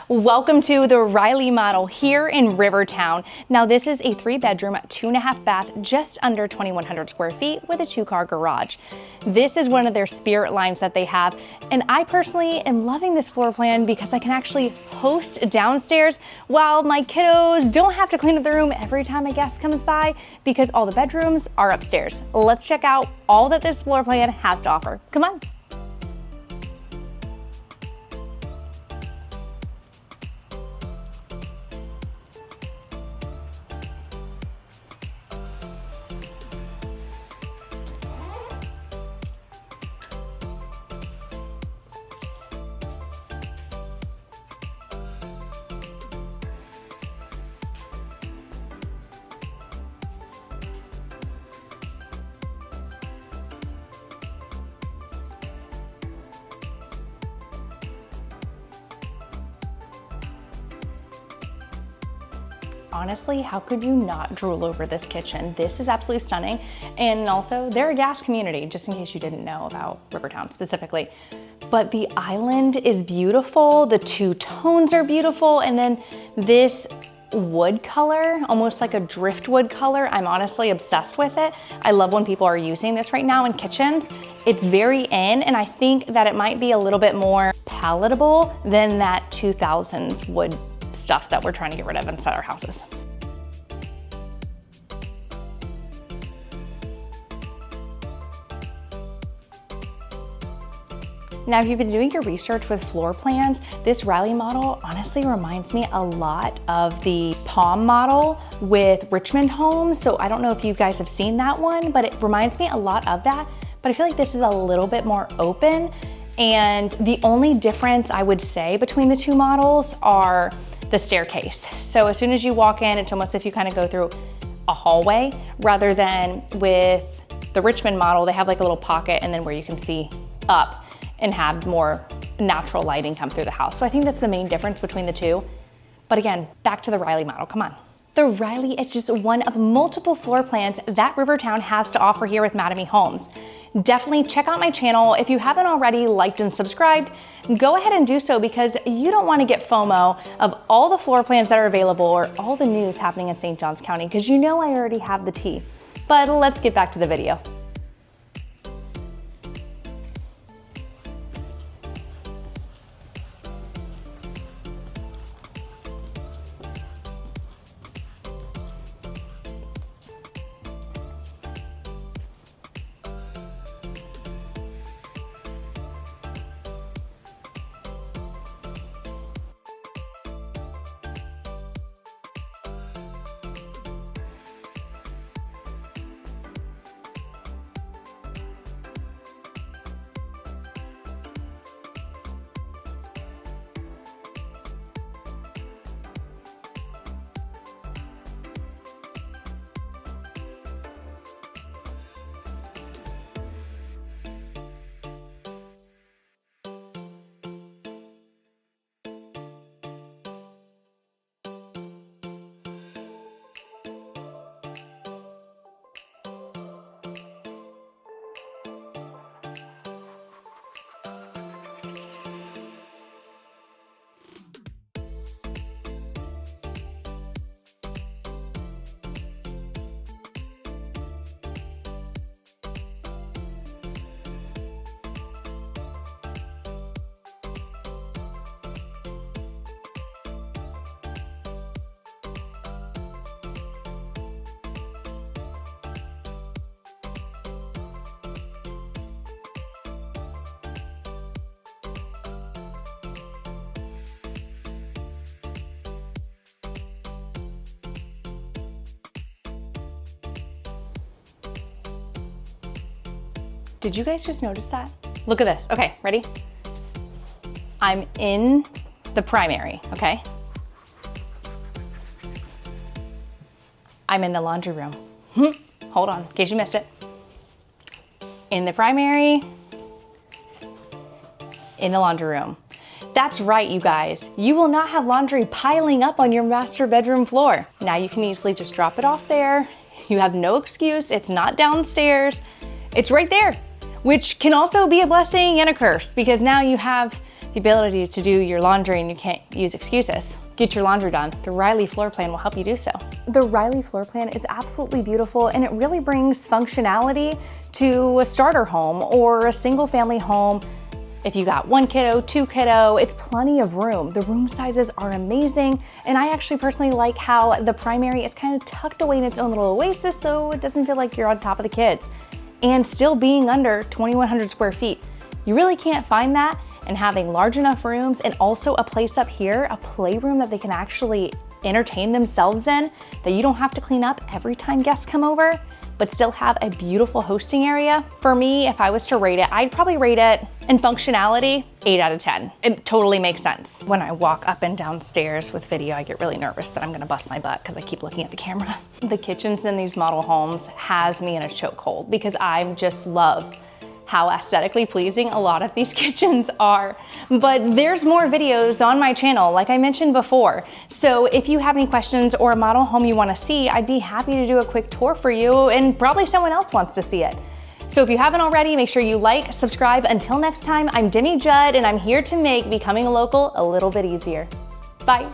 Welcome to the Riley model here in Rivertown. Now this is a 3-bedroom, 2.5 bath, just under 2,100 square feet with a 2-car garage. This is one of their spirit lines that they have, and I personally am loving this floor plan because I can actually host downstairs while my kiddos don't have to clean up the room every time a guest comes by because all the bedrooms are upstairs. Let's check out all that this floor plan has to offer. Come on. Honestly, how could you not drool over this kitchen? This is absolutely stunning. And also, they're a gas community, just in case you didn't know about Rivertown specifically. But the island is beautiful, the two tones are beautiful, and then this wood color, almost like a driftwood color, I'm honestly obsessed with it. I love when people are using this right now in kitchens. It's very in, and I think that it might be a little bit more palatable than that 2000s wood stuff that we're trying to get rid of inside our houses. Now, if you've been doing your research with floor plans, this Riley model honestly reminds me a lot of the Palm model with Richmond Homes. So I don't know if you guys have seen that one, but it reminds me a lot of that. But I feel like this is a little bit more open. And the only difference I would say between the two models are the staircase. So as soon as you walk in, it's almost if you kind of go through a hallway, rather than with the Richmond model, they have like a little pocket and then where you can see up and have more natural lighting come through the house. So I think that's the main difference between the two. But again, back to the Riley model, come on. The Riley is just one of multiple floor plans that Rivertown has to offer here with Mattamy Homes. Definitely check out my channel. If you haven't already liked and subscribed, go ahead and do so because you don't want to get FOMO of all the floor plans that are available or all the news happening in St. Johns County because you know I already have the tea. But let's get back to the video. Did you guys just notice that? Look at this. Okay, ready? I'm in the primary, okay? I'm in the laundry room. Hold on, in case you missed it. In the primary, in the laundry room. That's right, you guys. You will not have laundry piling up on your master bedroom floor. Now you can easily just drop it off there. You have no excuse. It's not downstairs. It's right there, which can also be a blessing and a curse because now you have the ability to do your laundry and you can't use excuses. Get your laundry done. The Riley floor plan will help you do so. The Riley floor plan is absolutely beautiful, and it really brings functionality to a starter home or a single family home. If you got 1 kiddo, 2 kiddo, it's plenty of room. The room sizes are amazing, and I actually personally like how the primary is kind of tucked away in its own little oasis, so it doesn't feel like you're on top of the kids. And still being under 2,100 square feet. You really can't find that, and having large enough rooms and also a place up here, a playroom that they can actually entertain themselves in, that you don't have to clean up every time guests come over, but still have a beautiful hosting area. For me, if I was to rate it, I'd probably rate it in functionality, 8 out of 10. It totally makes sense. When I walk up and down stairs with video, I get really nervous that I'm gonna bust my butt because I keep looking at the camera. The kitchens in these model homes has me in a chokehold because I just love how aesthetically pleasing a lot of these kitchens are. But there's more videos on my channel, like I mentioned before. So if you have any questions or a model home you wanna see, I'd be happy to do a quick tour for you, and probably someone else wants to see it. So if you haven't already, make sure you like, subscribe. Until next time, I'm Demi Judd, and I'm here to make becoming a local a little bit easier. Bye.